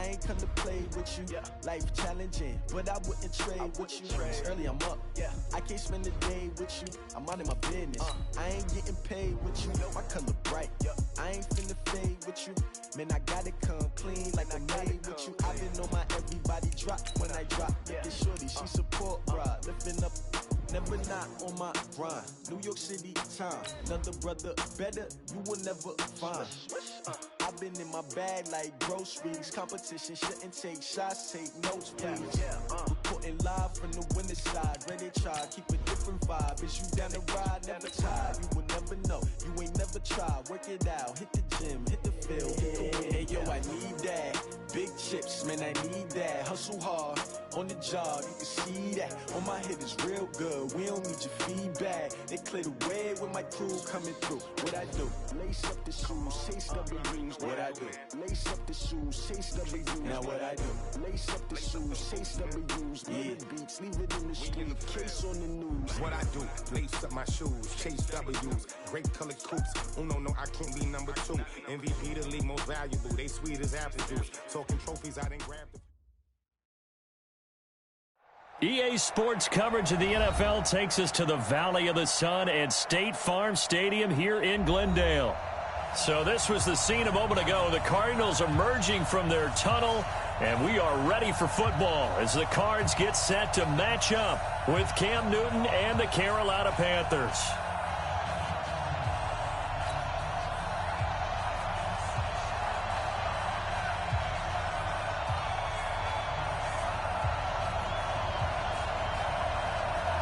I ain't come to play with you. Life challenging, but I wouldn't trade with you. It's early, I'm up. I can't spend the day with you. I'm out of my business. I ain't getting paid with you. My color bright. I ain't finna fade with you. Man, I gotta come clean like I'm made with you. I've been on my everybody drop when I drop. This shorty, she support, bruh. Lifting up, never not on my grind. New York City time. Another brother better, you will never find. I've been in my bag like groceries. Competition shouldn't take shots, take notes, please. Reporting live from the winning side. Ready to try, keep a different vibe. Is you down the ride, never tired. You will never know, you ain't never tried. Work it out, hit the gym, hit the field, hit the wind. Hey yo, I need that. Big chips, man, I need that. Hustle hard, on the job, you can see that. On my head is real good, we don't need your feedback. They clear the way with my crew coming through. What I do? Lace up the shoes, chase W's. What I do? Lace up the shoes, chase W's. Now what I do? Lace up the shoes, chase W's. Good beats, leave it in the street, case on the news. What I do? Lace up my shoes, chase W's. Great colored coops. Oh no, I can't be number 2. MVP the league most valuable. They sweet as apple juice. Talking trophies, I didn't grab the. EA Sports coverage of the NFL takes us to the Valley of the Sun and State Farm Stadium here in Glendale. So this was the scene a moment ago. The Cardinals emerging from their tunnel, and we are ready for football as the Cards get set to match up with Cam Newton and the Carolina Panthers.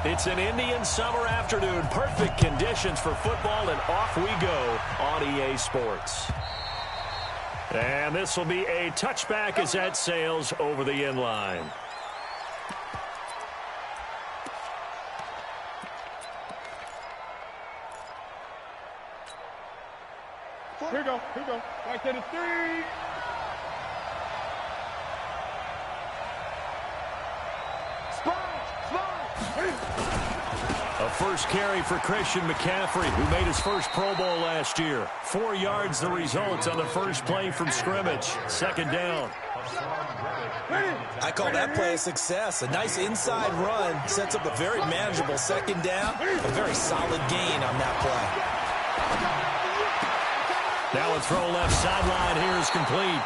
It's an Indian summer afternoon. Perfect conditions for football, and off we go on EA Sports. And this will be a touchback as that sails over the end line. Here we go. Right to the 3. A first carry for Christian McCaffrey, who made his first Pro Bowl last year. 4 yards the result on the first play from scrimmage. Second down. I call that play a success. A nice inside run sets up a very manageable second down. A very solid gain on that play. Now a throw left sideline here is complete.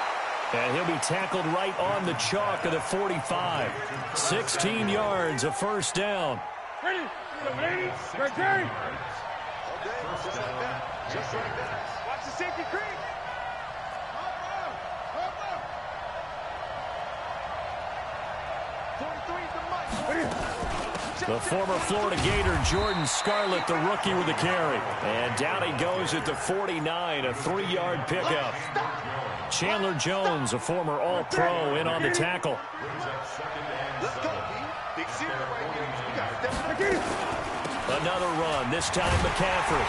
And he'll be tackled right on the chalk of the 45. 16 yards, a first down. Ready? Right there. Okay, just like that. Just like that. Watch the safety creep. The former Florida Gator, Jordan Scarlett, the rookie with the carry. And down he goes at the 49, a 3-yard pickup. Chandler Jones, a former All-Pro, in on the tackle. Let's go, Big zero right here. Another run, this time McCaffrey.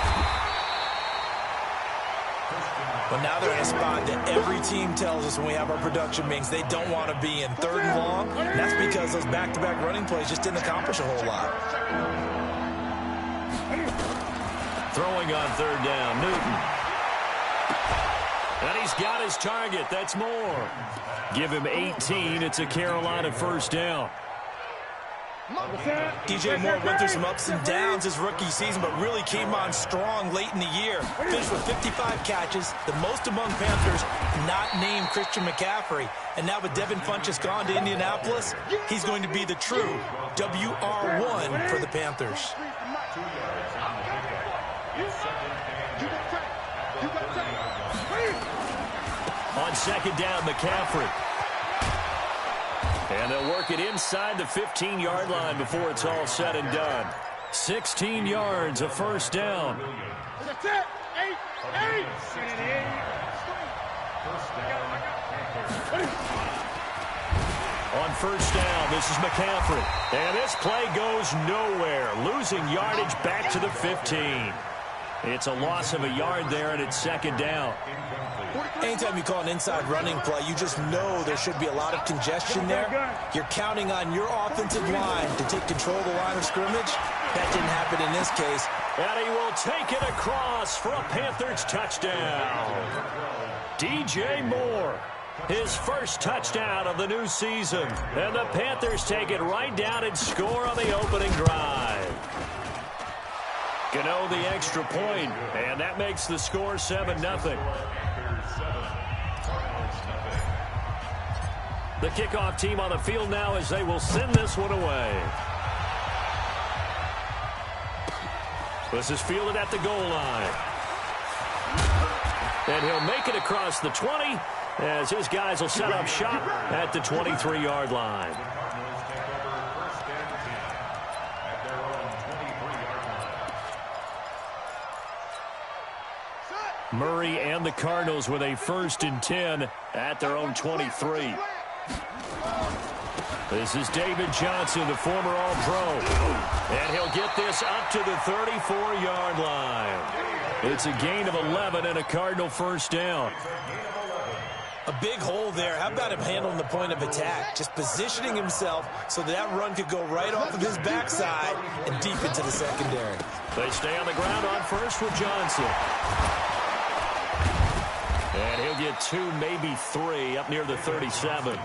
But now they're in a spot that every team tells us when we have our production meetings they don't want to be in. 3rd and long, and that's because those back-to-back running plays just didn't accomplish a whole lot. Throwing on 3rd down, Newton. And he's got his target. That's more. Give him 18. It's a Carolina first down. DJ Moore went through some ups and downs his rookie season, but really came on strong late in the year. Finished with 55 catches, the most among Panthers, not named Christian McCaffrey. And now with Devin Funchess gone to Indianapolis, he's going to be the true WR1 for the Panthers. On second down, McCaffrey. And they'll work it inside the 15-yard line before it's all said and done. 16 yards, a first down. That's it. 8. On first down, this is McCaffrey. And this play goes nowhere. Losing yardage back to the 15. It's a loss of a yard there, and it's second down. Anytime you call an inside running play, you just know there should be a lot of congestion there. You're counting on your offensive line to take control of the line of scrimmage. That didn't happen in this case. And he will take it across for a Panthers touchdown. DJ Moore. His first touchdown of the new season. And the Panthers take it right down and score on the opening drive. Gano the extra point, and that makes the score 7-0. The kickoff team on the field now as they will send this one away. This is fielded at the goal line. And he'll make it across the 20 as his guys will set up shop at the 23-yard line. Murray and the Cardinals with a 1st and 10 at their own 23. This is David Johnson, the former All-Pro. And he'll get this up to the 34-yard line. It's a gain of 11 and a Cardinal 1st down. A big hole there. How about him handling the point of attack? Just positioning himself so that run could go right off of his backside and deep into the secondary. They stay on the ground on first with Johnson. And he'll get 2, maybe 3 up near the 37.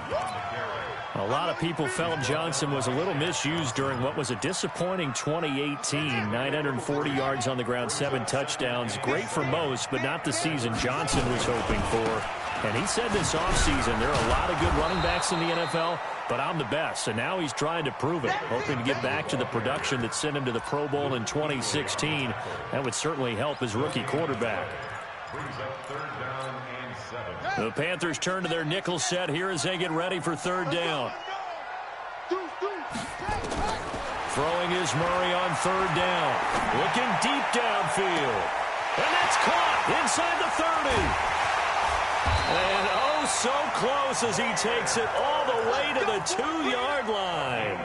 A lot of people felt Johnson was a little misused during what was a disappointing 2018. 940 yards on the ground, 7 touchdowns. Great for most, but not the season Johnson was hoping for. And he said this offseason, there are a lot of good running backs in the NFL, but I'm the best. And now he's trying to prove it, hoping to get back to the production that sent him to the Pro Bowl in 2016. That would certainly help his rookie quarterback. The Panthers turn to their nickel set here as they get ready for 3rd down. Throwing is Murray on 3rd down. Looking deep downfield. And that's caught inside the 30. And oh, so close as he takes it all the way to the 2-yard line.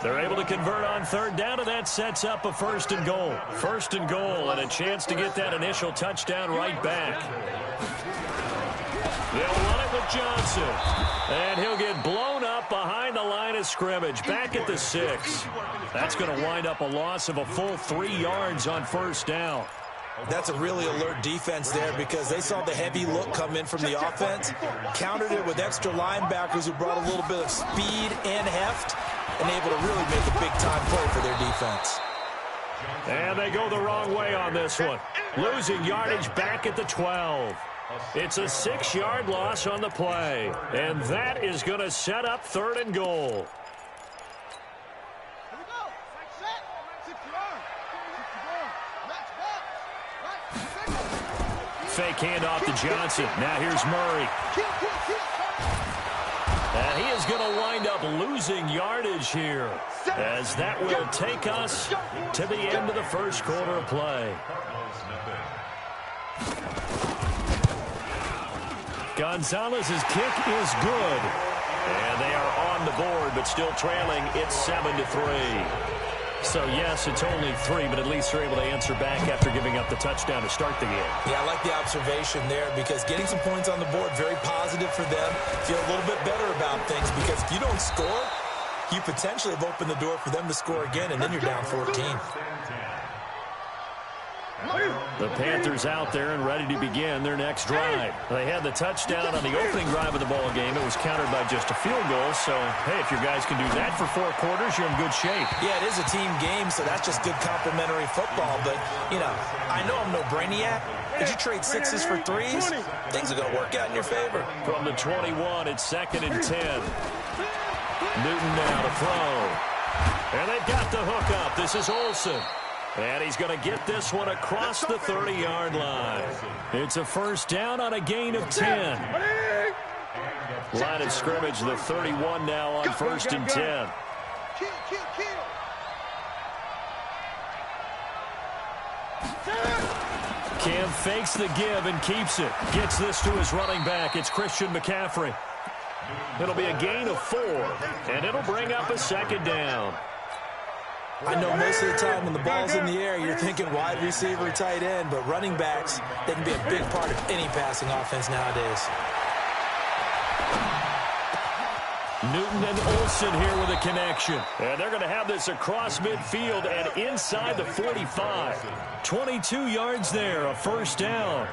They're able to convert on 3rd down, and that sets up a 1st and goal. 1st and goal, and a chance to get that initial touchdown right back. They'll run it with Johnson. And he'll get blown up behind the line of scrimmage. Back at the 6. That's going to wind up a loss of a full 3 yards on 1st down. That's a really alert defense there because they saw the heavy look come in from the offense, countered it with extra linebackers who brought a little bit of speed and heft, and able to really make a big-time play for their defense. And they go the wrong way on this one. Losing yardage back at the 12. It's a 6-yard loss on the play, and that is going to set up 3rd and goal. Fake handoff to Johnson. Now here's Murray. And he is going to wind up losing yardage here, as that will take us to the end of the 1st quarter of play. Gonzalez's kick is good. And they are on the board, but still trailing. It's 7-3. So, yes, it's only 3, but at least they're able to answer back after giving up the touchdown to start the game. Yeah, I like the observation there because getting some points on the board, very positive for them. Feel a little bit better about things because if you don't score, you potentially have opened the door for them to score again, and then you're down 14. The Panthers out there and ready to begin their next drive. They had the touchdown on the opening drive of the ball game. It was countered by just a field goal. So, hey, if your guys can do that for 4 quarters, you're in good shape. Yeah, it is a team game, so that's just good complimentary football. But, you know, I know I'm no brainiac. Did you trade 6s for 3s? Things are going to work out in your favor. From the 21, it's 2nd and 10. Newton now to throw. And they've got the hook up. This is Olsen. And he's going to get this one across the 30-yard line. It's a 1st down on a gain of 10. Line of scrimmage, the 31 now on 1st and 10. Cam fakes the give and keeps it. Gets this to his running back. It's Christian McCaffrey. It'll be a gain of 4, and it'll bring up a 2nd down. I know most of the time when the ball's in the air, you're thinking wide receiver, tight end, but running backs, they can be a big part of any passing offense nowadays. Newton and Olsen here with a connection. And they're going to have this across midfield and inside the 45. 22 yards there, a 1st down.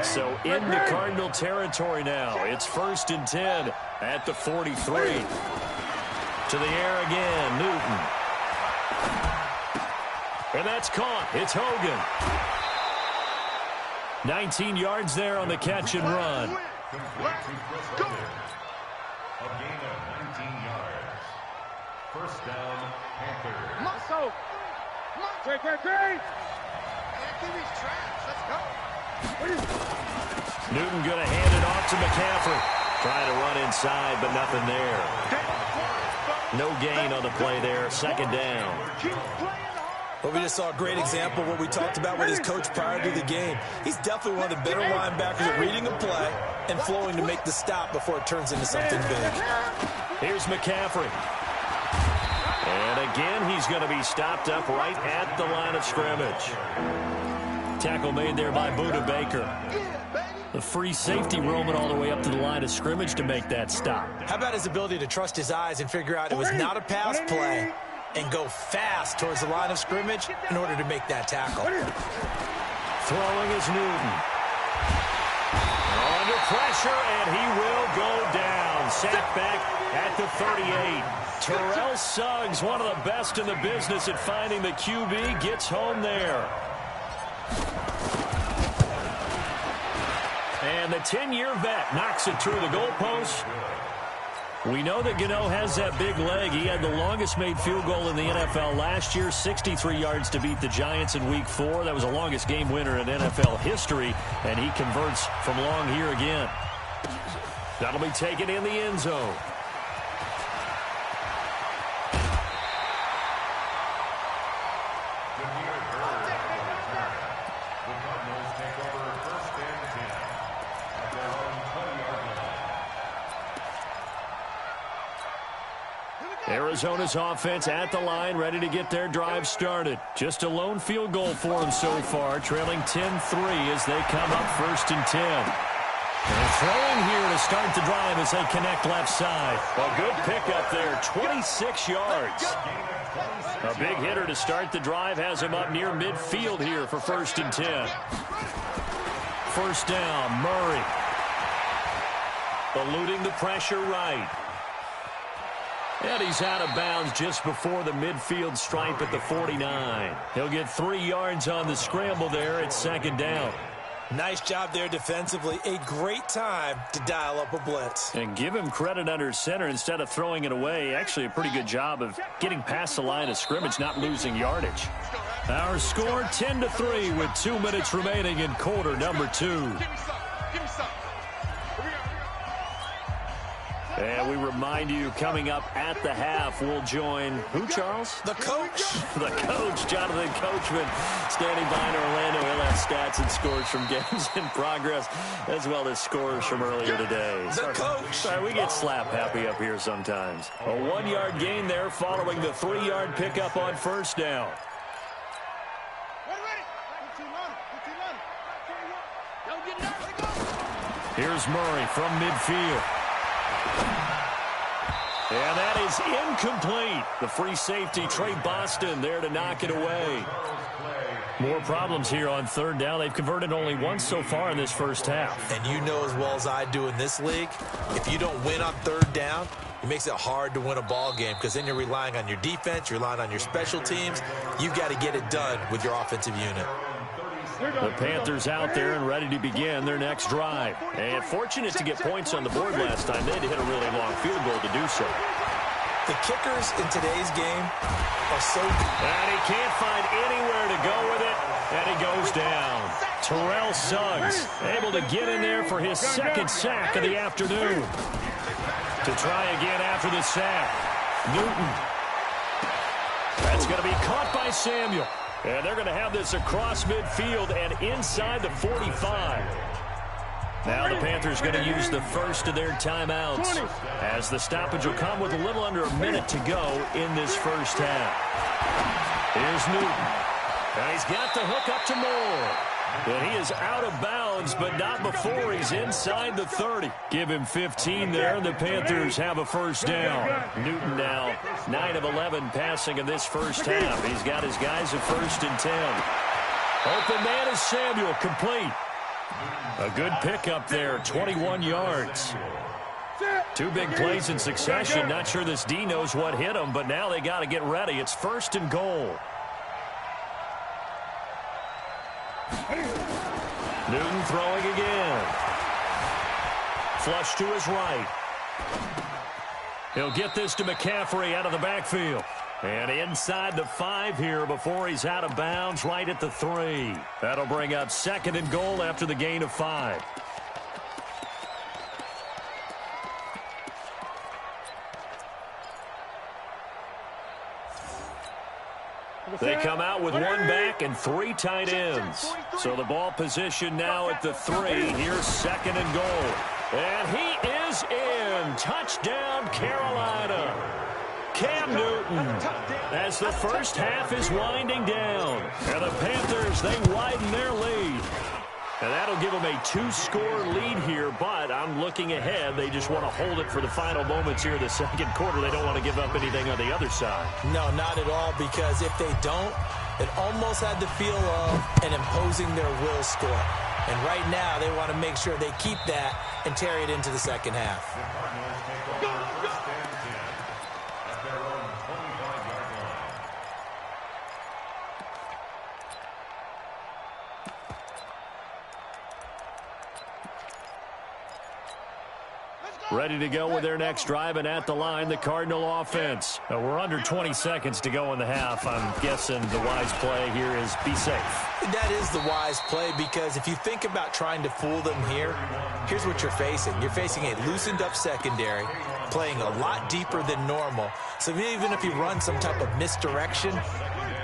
So into Cardinal territory now. It's 1st and 10 at the 43. To the air again, Newton. And that's caught. It's Hogan. 19 yards there on the catch and run. Go. A gain of 19 yards. First down, Panthers. Muscle. Great. Activity's trash. Let's go. Newton going to hand it off to McCaffrey. Trying to run inside, but nothing there. No gain on the play there. 2nd down. Well, we just saw a great example of what we talked about with his coach prior to the game. He's definitely one of the better linebackers at reading a play and flowing to make the stop before it turns into something big. Here's McCaffrey. And again, he's going to be stopped up right at the line of scrimmage. Tackle made there by Budda Baker. The free safety roaming all the way up to the line of scrimmage to make that stop. How about his ability to trust his eyes and figure out it was not a pass play and go fast towards the line of scrimmage in order to make that tackle. Throwing is Newton. Under pressure, and he will go down. Sacked back at the 38. Terrell Suggs, one of the best in the business at finding the QB, gets home there. And the 10-year vet knocks it through the goalpost. We know that Gano has that big leg. He had the longest made field goal in the NFL last year, 63 yards to beat the Giants in Week 4. That was the longest game winner in NFL history, and he converts from long here again. That'll be taken in the end zone. Arizona's offense at the line, ready to get their drive started. Just a lone field goal for them so far, trailing 10-3 as they come up 1st and 10. And throwing here to start the drive as they connect left side. A good pickup there, 26 yards. A big hitter to start the drive has him up near midfield here for 1st and 10. First down, Murray. Eluding the pressure right. And he's out of bounds just before the midfield stripe at the 49. He'll get 3 yards on the scramble there at 2nd down. Nice job there defensively. A great time to dial up a blitz. And give him credit under center instead of throwing it away. Actually a pretty good job of getting past the line of scrimmage, not losing yardage. Our score 10-3 with 2 minutes remaining in quarter number 2. And we remind you, coming up at the half, we'll join who, Charles? The coach. The coach, Jonathan Coachman, standing by in Orlando. He'll have stats and scores from games in progress, as well as scores from earlier today. The coach. Sorry, we get slap happy up here sometimes. A 1-yard gain there following the 3-yard pickup on 1st down. Here's Murray from midfield. And that is incomplete. The free safety, Trey Boston, there to knock it away. More problems here on 3rd down. They've converted only once so far in this first half. And you know as well as I do in this league, if you don't win on 3rd down, it makes it hard to win a ball game because then you're relying on your defense, you're relying on your special teams. You've got to get it done with your offensive unit. The Panthers out there and ready to begin their next drive. And fortunate to get points on the board last time. They had to hit a really long field goal to do so. The kickers in today's game are so good. And he can't find anywhere to go with it. And he goes down. Terrell Suggs able to get in there for his 2nd sack of the afternoon. To try again after the sack. Newton. That's going to be caught by Samuel. And they're going to have this across midfield and inside the 45. Now the Panthers going to use the first of their timeouts as the stoppage will come with a little under a minute to go in this first half. Here's Newton. And he's got the hook up to Moore. And he is out of bounds, but not before he's inside the 30. Give him 15 there, and the Panthers have a first down. Newton now 9 of 11 passing in this first half. He's got his guys at 1st and 10. Open man is Samuel, complete. A good pickup there, 21 yards. Two big plays in succession. Not sure this D knows what hit him, but now they got to get ready. It's 1st and goal. Newton throwing again. Flush to his right. He'll get this to McCaffrey out of the backfield. And inside the 5 here before he's out of bounds, right at the 3. That'll bring up 2nd and goal after the gain of 5. They come out with 1 back and 3 tight ends. So the ball position now at the 3. Here's 2nd and goal. And he is in. Touchdown, Carolina. Cam Newton, as the first half is winding down. And the Panthers, they widen their lead. And that'll give them a 2-score lead here, but I'm looking ahead. They just want to hold it for the final moments here in the 2nd quarter. They don't want to give up anything on the other side. No, not at all, because if they don't, it almost had the feel of an imposing their will score. And right now, they want to make sure they keep that and carry it into the 2nd half. Ready to go with their next drive, and at the line, the Cardinal offense. We're under 20 seconds to go in the half. I'm guessing the wise play here is be safe. That is the wise play, because if you think about trying to fool them here, here's what you're facing. You're facing a loosened up secondary, playing a lot deeper than normal. So even if you run some type of misdirection,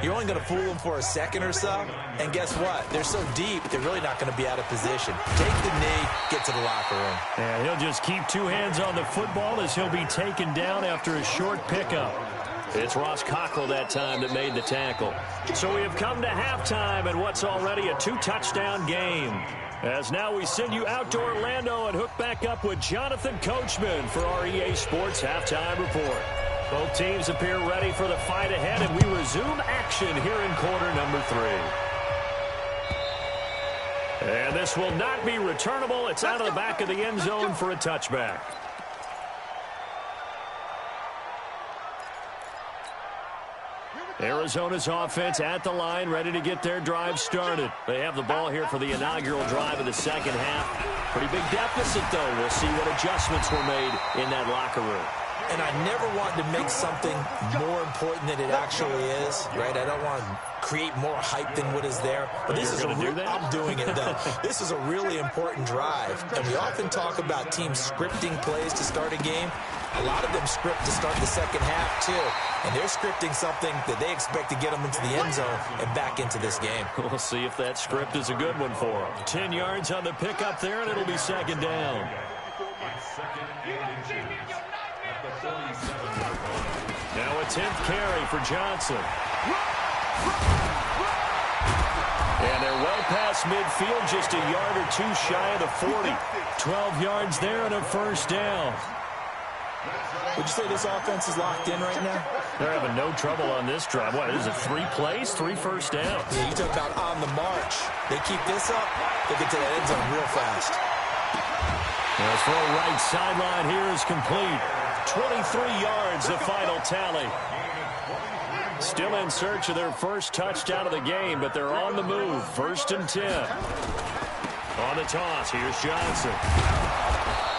you're only going to fool them for a second or so. And guess what? They're so deep, they're really not going to be out of position. Take the knee, get to the locker room. And he'll just keep 2 hands on the football as he'll be taken down after a short pickup. It's Ross Cockrell that time that made the tackle. So we have come to halftime and what's already a 2-touchdown game. As now we send you out to Orlando and hook back up with Jonathan Coachman for our EA Sports Halftime Report. Both teams appear ready for the fight ahead, and we resume action here in quarter number 3. And this will not be returnable. It's out of the back of the end zone for a touchback. Arizona's offense at the line, ready to get their drive started. They have the ball here for the inaugural drive of the 2nd half. Pretty big deficit, though. We'll see what adjustments were made in that locker room. And I never want to make something more important than it actually is, right? I don't want to create more hype than what is there. But this is I'm doing it, though. This is a really important drive. And we often talk about teams scripting plays to start a game. A lot of them script to start the 2nd half, too. And they're scripting something that they expect to get them into the end zone and back into this game. We'll see if that script is a good one for them. 10 yards on the pickup there, and it'll be 2nd down. Now a 10th carry for Johnson. And they're well past midfield, just a yard or 2 shy of the 40. 12 yards there and a 1st down. Would you say this offense is locked in right now? They're having no trouble on this drive. What, is it 3 plays, 3 first downs? Yeah, you talk about on the march. They keep this up, they get to the end zone real fast. As for a right sideline here is complete. 23 yards, the final tally. Still in search of their first touchdown of the game, but they're on the move. 1st and 10. On the toss, here's Johnson.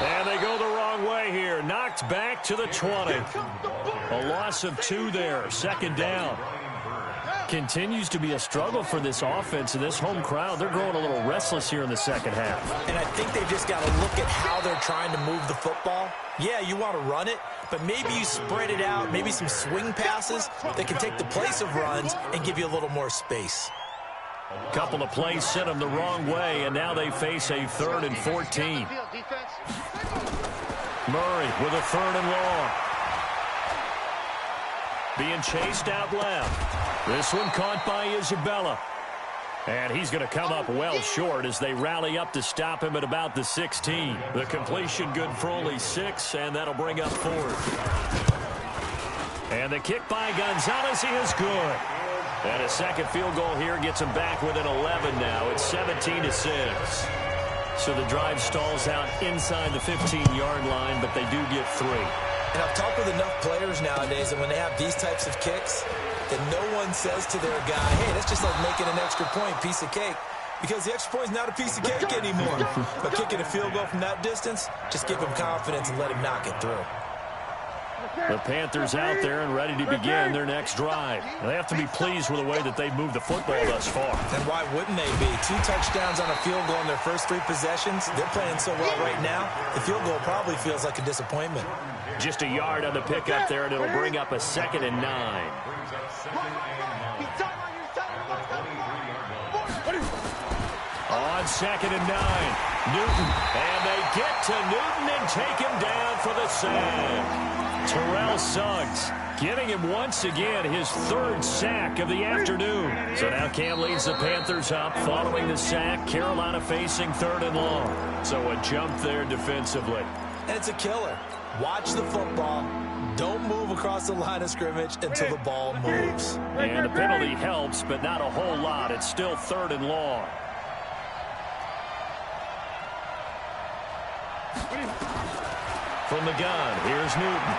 And they go the wrong way here. Knocked back to the 20. A loss of 2 there. 2nd down. Continues to be a struggle for this offense and this home crowd. They're growing a little restless here in the 2nd half. And I think they've just got to look at how they're trying to move the football. Yeah, you want to run it, but maybe you spread it out, maybe some swing passes that can take the place of runs and give you a little more space. A couple of plays sent them the wrong way, and now they face a 3rd and 14. Murray with a 3rd and long. Being chased out left. This one caught by Isabella. And he's going to come up well short as they rally up to stop him at about the 16. The completion good for only 6, and that'll bring up 4th. And the kick by Gonzalez is good. And a 2nd field goal here gets him back within 11 now. It's 17-6. So the drive stalls out inside the 15-yard line, but they do get 3. And I've talked with enough players nowadays, and when they have these types of kicks, that no one says to their guy, hey, that's just like making an extra point, piece of cake. Because the extra point is not a piece of cake anymore. But kicking a field goal from that distance, just give him confidence and let him knock it through. The Panthers out there and ready to begin their next drive. They have to be pleased with the way that they've moved the football thus far. And why wouldn't they be? 2 touchdowns on a field goal in their first 3 possessions. They're playing so well right now, the field goal probably feels like a disappointment. Just a yard on the pickup there, and it'll bring up a 2nd and 9. On 2nd and 9, Newton. And they get to Newton and take him down for the sack. Terrell Suggs giving him once again his 3rd sack of the afternoon. So now Cam leads the Panthers up following the sack. Carolina facing 3rd and long. So a jump there defensively. And it's a killer. Watch the football. Don't move across the line of scrimmage until the ball moves. And a penalty helps, but not a whole lot. It's still 3rd and long. From the gun, here's Newton.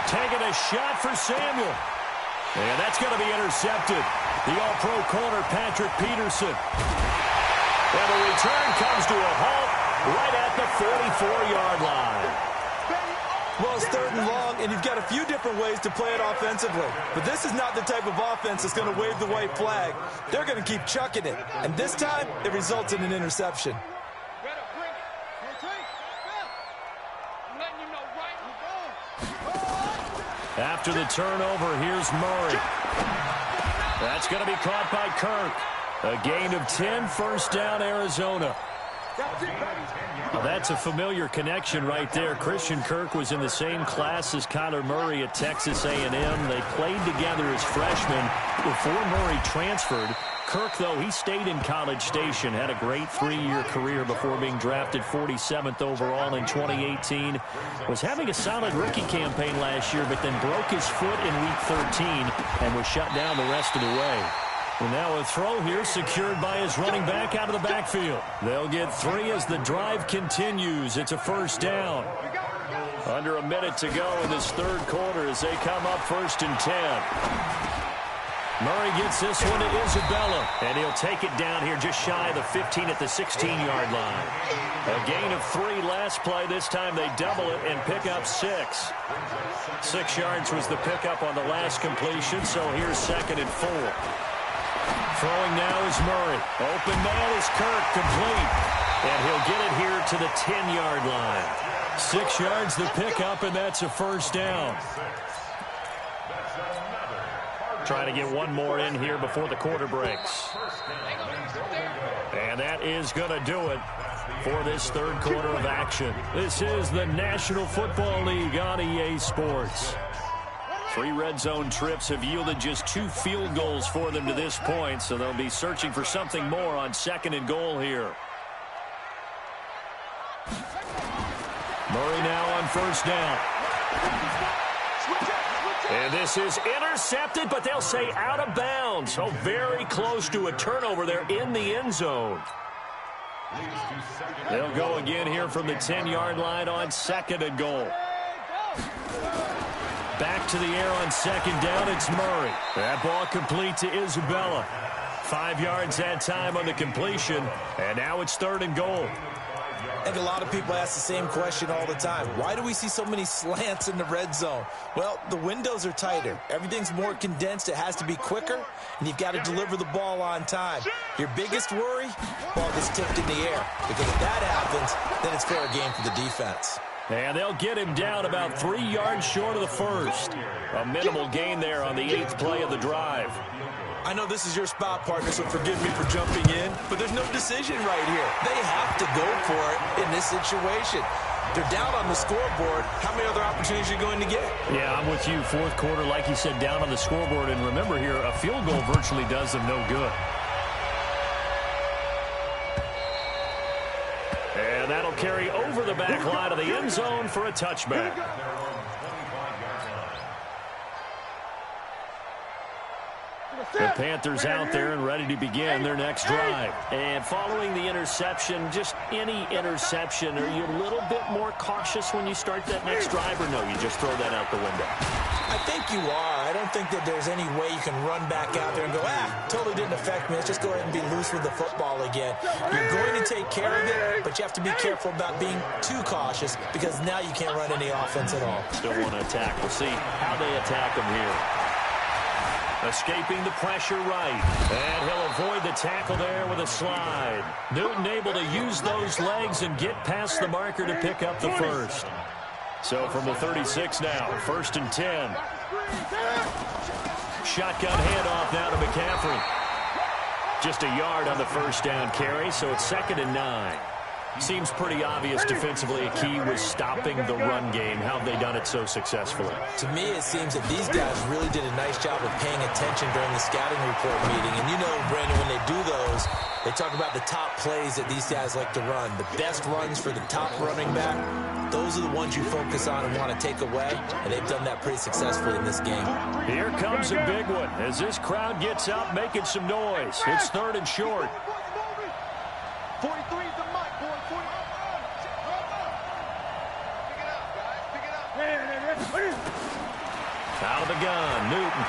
Taking a shot for Samuel. And that's going to be intercepted. The all-pro corner, Patrick Peterson. And the return comes to a halt right at the 44-yard line. Well, it's 3rd and long, and you've got a few different ways to play it offensively. But this is not the type of offense that's going to wave the white flag. They're going to keep chucking it. And this time, it results in an interception. After the turnover, here's Murray. That's going to be caught by Kirk. A gain of 10, 1st down, Arizona. Well, that's a familiar connection right there. Christian Kirk was in the same class as Kyler Murray at Texas A&M. They played together as freshmen before Murray transferred. Kirk, though, he stayed in College Station, had a great 3-year career before being drafted 47th overall in 2018. Was having a solid rookie campaign last year, but then broke his foot in Week 13 and was shut down the rest of the way. Well, now a throw here secured by his running back out of the backfield. They'll get 3 as the drive continues. It's a 1st down. Under a minute to go in this 3rd quarter as they come up 1st and 10. Murray gets this one to Isabella, and he'll take it down here just shy of the 15 at the 16-yard line. A gain of 3 last play. This time they double it and pick up 6. 6 yards was the pickup on the last completion, so here's 2nd and 4. Throwing now is Murray. Open man is Kirk, complete. And he'll get it here to the 10-yard line. 6 yards the pickup, and that's a 1st down. Trying to get one more in here before the quarter breaks. And that is going to do it for this 3rd quarter of action. This is the National Football League on EA Sports. 3 red zone trips have yielded just 2 field goals for them to this point, so they'll be searching for something more on 2nd and goal here. Murray now on 1st down. And this is intercepted, but they'll say out of bounds. So very close to a turnover there in the end zone. They'll go again here from the 10-yard line on 2nd and goal. Back to the air on 2nd down, it's Murray. That ball complete to Isabella. 5 yards that time on the completion, and now it's 3rd and goal. I think a lot of people ask the same question all the time. Why do we see so many slants in the red zone? Well, the windows are tighter. Everything's more condensed. It has to be quicker, and you've got to deliver the ball on time. Your biggest worry? Ball gets tipped in the air. Because if that happens, then it's fair game for the defense. And they'll get him down about 3 yards short of the 1st. A minimal gain there on the 8th play of the drive. I know this is your spot, partner, so forgive me for jumping in, but there's no decision right here. They have to go for it in this situation. They're down on the scoreboard. How many other opportunities are you going to get? Yeah, I'm with you. 4th quarter, like you said, down on the scoreboard. And remember here, a field goal virtually does them no good. And that'll carry over the back line of the end zone for a touchback. The Panthers out there and ready to begin their next drive. And following the interception, just any interception, are you a little bit more cautious when you start that next drive, or no, you just throw that out the window? I think you are. I don't think that there's any way you can run back out there and go, totally didn't affect me. Let's just go ahead and be loose with the football again. You're going to take care of it, but you have to be careful about being too cautious because now you can't run any offense at all. Still want to attack. We'll see how they attack them here. Escaping the pressure right. And he'll avoid the tackle there with a slide. Newton able to use those legs and get past the marker to pick up the first. So from the 36 now, 1st and 10. Shotgun handoff now to McCaffrey. Just a yard on the first down carry, so it's 2nd and 9. Seems pretty obvious defensively a key was stopping the run game. How have they done it so successfully? To me, it seems that these guys really did a nice job of paying attention during the scouting report meeting. And you know, Brandon, when they do those, they talk about the top plays that these guys like to run. The best runs for the top running back, those are the ones you focus on and want to take away. And they've done that pretty successfully in this game. Here comes a big one as this crowd gets up making some noise. It's 3rd and short. 43 is the mic, boy. 40. Pick it up, guys. Out of the gun, Newton.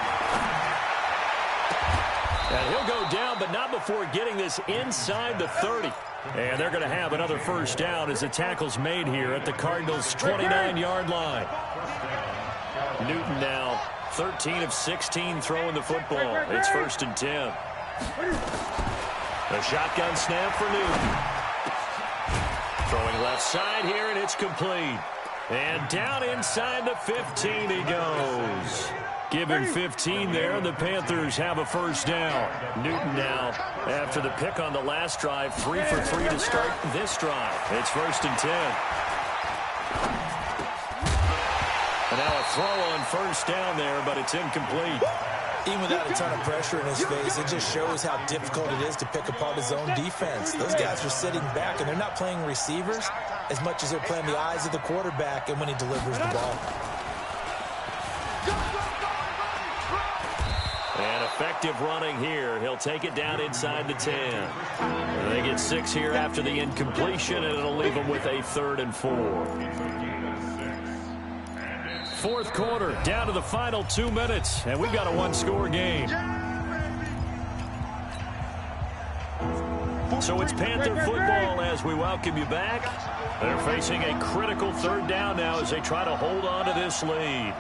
And he'll go down, but not before getting this inside the 30. And they're going to have another first down as the tackle's made here at the Cardinals' 29-yard line. Newton now 13 of 16 throwing the football. It's 1st and 10. A shotgun snap for Newton. Throwing left side here, and it's complete. And down inside the 15 he goes. Give him 15 there, and the Panthers have a first down. Newton now, after the pick on the last drive, 3 for 3 to start this drive. It's 1st and 10. And now a throw on first down there, but it's incomplete. Even without a ton of pressure in his face, it just shows how difficult it is to pick apart his own defense. Those guys are sitting back, and they're not playing receivers as much as they're playing the eyes of the quarterback and when he delivers the ball. And effective running here. He'll take it down inside the 10. They get 6 here after the incompletion, and it'll leave them with a 3rd and 4. 4th quarter, down to the final 2 minutes, and we've got a 1-score game. So it's Panther football as we welcome you back. They're facing a critical 3rd down now as they try to hold on to this lead.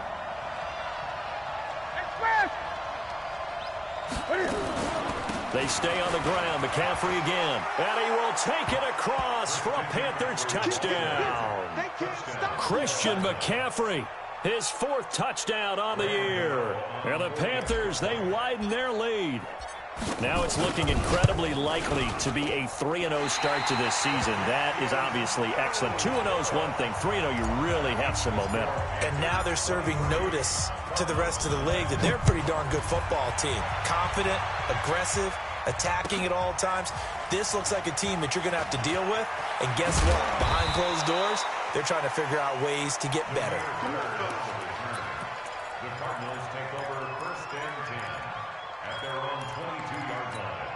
They stay on the ground. McCaffrey again. And he will take it across for a Panthers touchdown. Christian McCaffrey, his 4th touchdown on the year. And the Panthers, they widen their lead. Now it's looking incredibly likely to be a 3-0 start to this season. That is obviously excellent. 2-0 is one thing. 3-0, you really have some momentum. And now they're serving notice to the rest of the league that they're a pretty darn good football team. Confident, aggressive, attacking at all times. This looks like a team that you're going to have to deal with. And guess what? Behind closed doors, they're trying to figure out ways to get better. The Cardinals take over 1st and 10 at their own 22-yard line.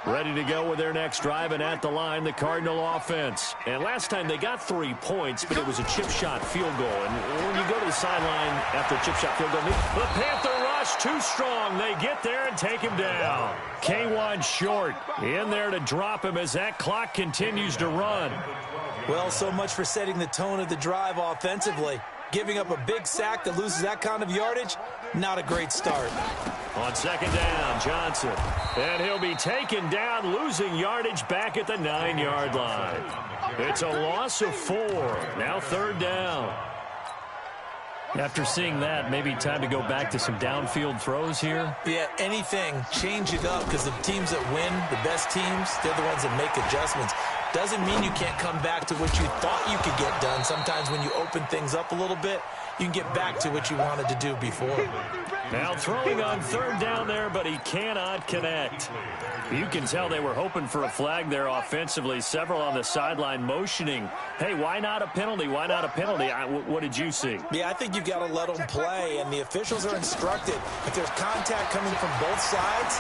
Ready to go with their next drive, and at the line, the Cardinal offense. And last time they got 3 points, but it was a chip shot field goal. And when you go to the sideline after a chip shot field goal, the Panther rush too strong. They get there and take him down. K1 short in there to drop him as that clock continues to run. Well, so much for setting the tone of the drive offensively. Giving up a big sack that loses that kind of yardage, not a great start. On 2nd down, Johnson. And he'll be taken down, losing yardage back at the 9-yard line. It's a loss of 4. Now 3rd down. After seeing that, maybe time to go back to some downfield throws here. Yeah, anything. Change it up, because the teams that win, the best teams, they're the ones that make adjustments. Doesn't mean you can't come back to what you thought you could get done. Sometimes when you open things up a little bit, you can get back to what you wanted to do before. Now throwing on third down there, but he cannot connect. You can tell they were hoping for a flag there offensively. Several on the sideline motioning, hey, why not a penalty? Why not a penalty? What did you see? Yeah, I think you've got to let them play, and the officials are instructed. If there's contact coming from both sides,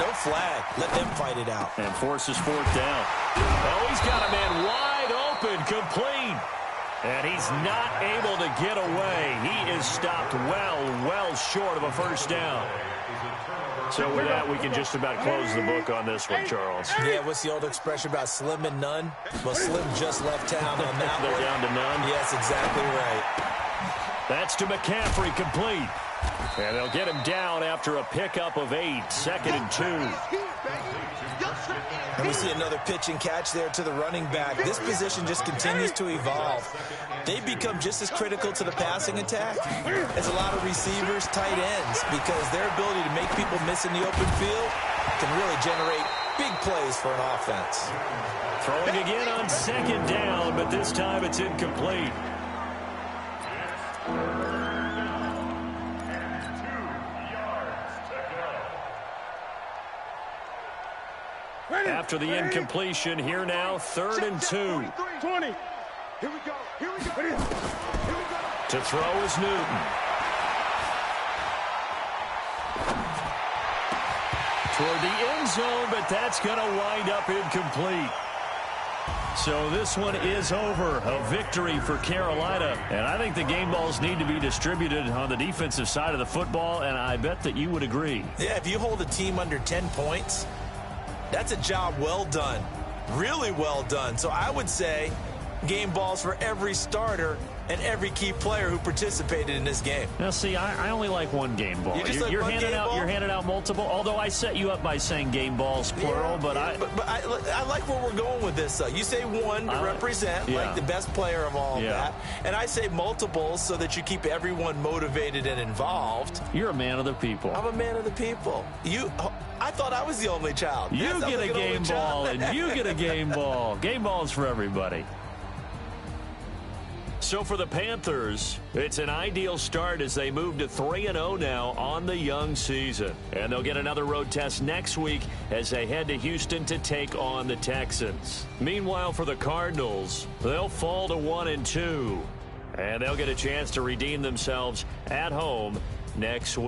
no flag. Let them fight it out. And forces fourth down. Oh, he's got a man wide open, complete. And he's not able to get away. He is stopped well short of a first down. So with that, we can just about close the book on this one, Charles. Yeah, what's the old expression about slim and none? Well, Slim just left town on that They're one. down to none? Yes, exactly right. That's to McCaffrey, complete. And they'll get him down after a pickup of 8, 2nd and 2. And we see another pitch and catch there to the running back. This position just continues to evolve. They've become just as critical to the passing attack as a lot of receivers, tight ends, because their ability to make people miss in the open field can really generate big plays for an offense. Throwing again on 2nd down, but this time it's incomplete. After the incompletion, here now, 3rd and 2. 20. Here we go. Here we go. To throw is Newton. Toward the end zone, but that's going to wind up incomplete. So this one is over. A victory for Carolina. And I think the game balls need to be distributed on the defensive side of the football, and I bet that you would agree. Yeah, if you hold a team under 10 points, that's a job well done. Really well done. So I would say game balls for every starter and every key player who participated in this game. Now, see, I only like one game ball. You're handing out multiple, although I set you up by saying game balls, plural. But I like where we're going with this. You say one to represent, like the best player of all that. And I say multiples so that you keep everyone motivated and involved. You're a man of the people. I'm a man of the people. I thought I was the only child. You get a game ball, and you get a game ball. Game balls for everybody. So for the Panthers, it's an ideal start as they move to 3-0 now on the young season. And they'll get another road test next week as they head to Houston to take on the Texans. Meanwhile, for the Cardinals, they'll fall to 1-2. And they'll get a chance to redeem themselves at home next week.